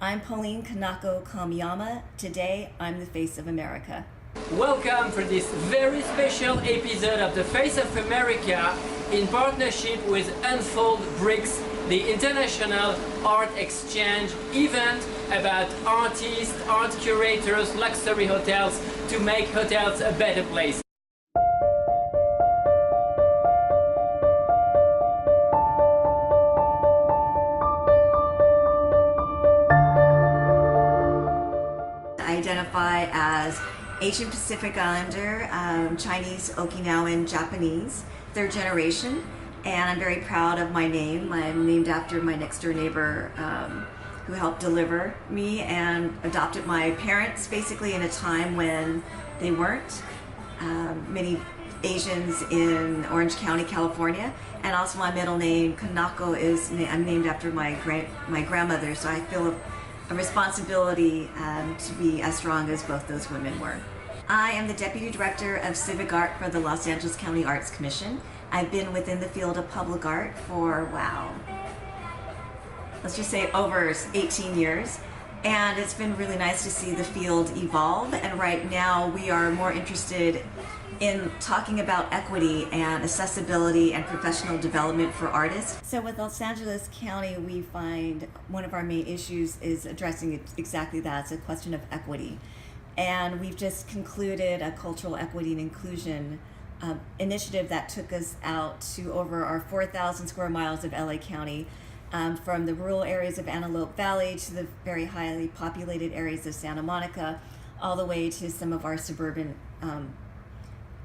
I'm Pauline Kanako Kamiyama. Today, I'm the face of America. Welcome for this very special episode of The Face of America in partnership with Unfold Brics, the international art exchange event about artists, art curators, luxury hotels to make hotels a better place. I identify as Asian Pacific Islander, Chinese, Okinawan, Japanese, third generation, and I'm very proud of my name. I'm named after my next door neighbor who helped deliver me and adopted my parents basically in a time when they weren't. Many Asians in Orange County, California, and also my middle name, Kanako, I'm named after my grandmother, so I feel a responsibility to be as strong as both those women were. I am the Deputy Director of Civic Art for the Los Angeles County Arts Commission. I've been within the field of public art for, wow, let's just say over 18 years. And it's been really nice to see the field evolve. And right now we are more interested in talking about equity and accessibility and professional development for artists. So with Los Angeles County, we find one of our main issues is addressing exactly that. It's a question of equity. And we've just concluded a cultural equity and inclusion initiative that took us out to over our 4,000 square miles of LA County, from the rural areas of Antelope Valley to the very highly populated areas of Santa Monica, all the way to some of our suburban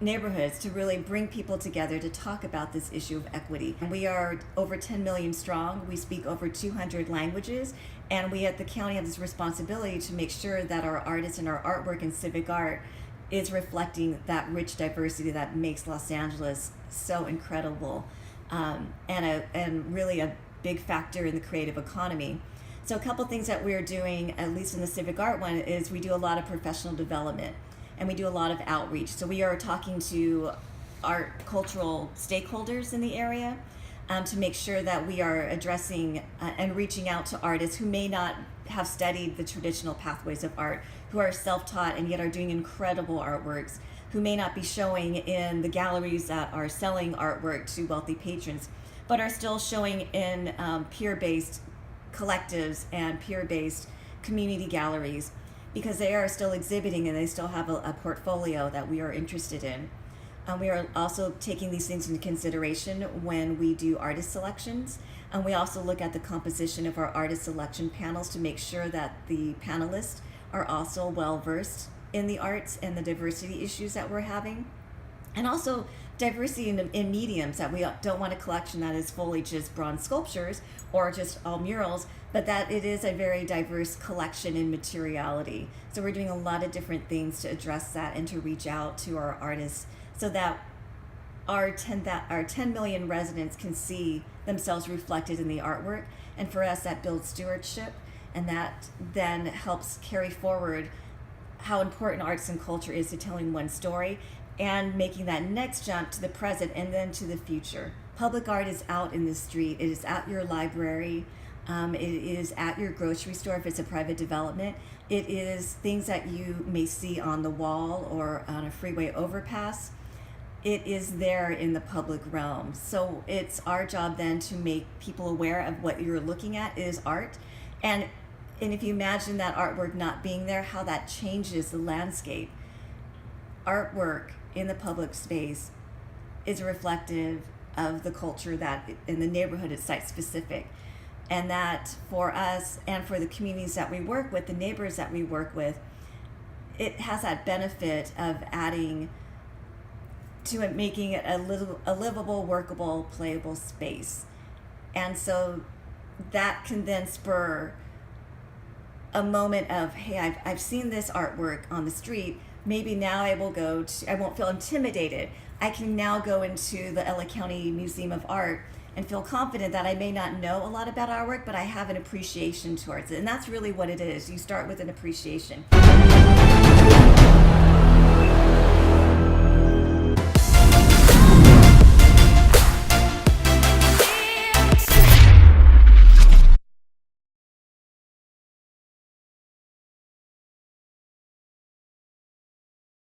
neighborhoods, to really bring people together to talk about this issue of equity. We are over 10 million strong. We speak over 200 languages, and we at the county have this responsibility to make sure that our artists and our artwork and civic art is reflecting that rich diversity that makes Los Angeles so incredible, and really a big factor in the creative economy. So a couple things that we're doing, at least in the civic art one, is we do a lot of professional development. And we do a lot of outreach. So we are talking to our cultural stakeholders in the area to make sure that we are addressing and reaching out to artists who may not have studied the traditional pathways of art, who are self-taught and yet are doing incredible artworks, who may not be showing in the galleries that are selling artwork to wealthy patrons, but are still showing in peer-based collectives and peer-based community galleries, because they are still exhibiting and they still have a portfolio that we are interested in. We are also taking these things into consideration when we do artist selections. And we also look at the composition of our artist selection panels to make sure that the panelists are also well-versed in the arts and the diversity issues that we're having. And also diversity in mediums, that we don't want a collection that is fully just bronze sculptures or just all murals, but that it is a very diverse collection in materiality. So we're doing a lot of different things to address that and to reach out to our artists so that our 10 million residents can see themselves reflected in the artwork. And for us, that builds stewardship, and that then helps carry forward how important arts and culture is to telling one story and making that next jump to the present and then to the future. Public art is out in the street. It is at your library. It is at your grocery store if it's a private development. It is things that you may see on the wall or on a freeway overpass. It is there in the public realm. So it's our job then to make people aware of what you're looking at is art. And if you imagine that artwork not being there, how that changes the landscape. Artwork in the public space is reflective of the culture that in the neighborhood is site specific. And that for us and for the communities that we work with, the neighbors that we work with, it has that benefit of adding to it, making it a livable, workable, playable space. And so that can then spur a moment of, hey, I've seen this artwork on the street. Maybe now I won't feel intimidated. I can now go into the LA County Museum of Art and feel confident that I may not know a lot about our work, but I have an appreciation towards it. And that's really what it is. You start with an appreciation.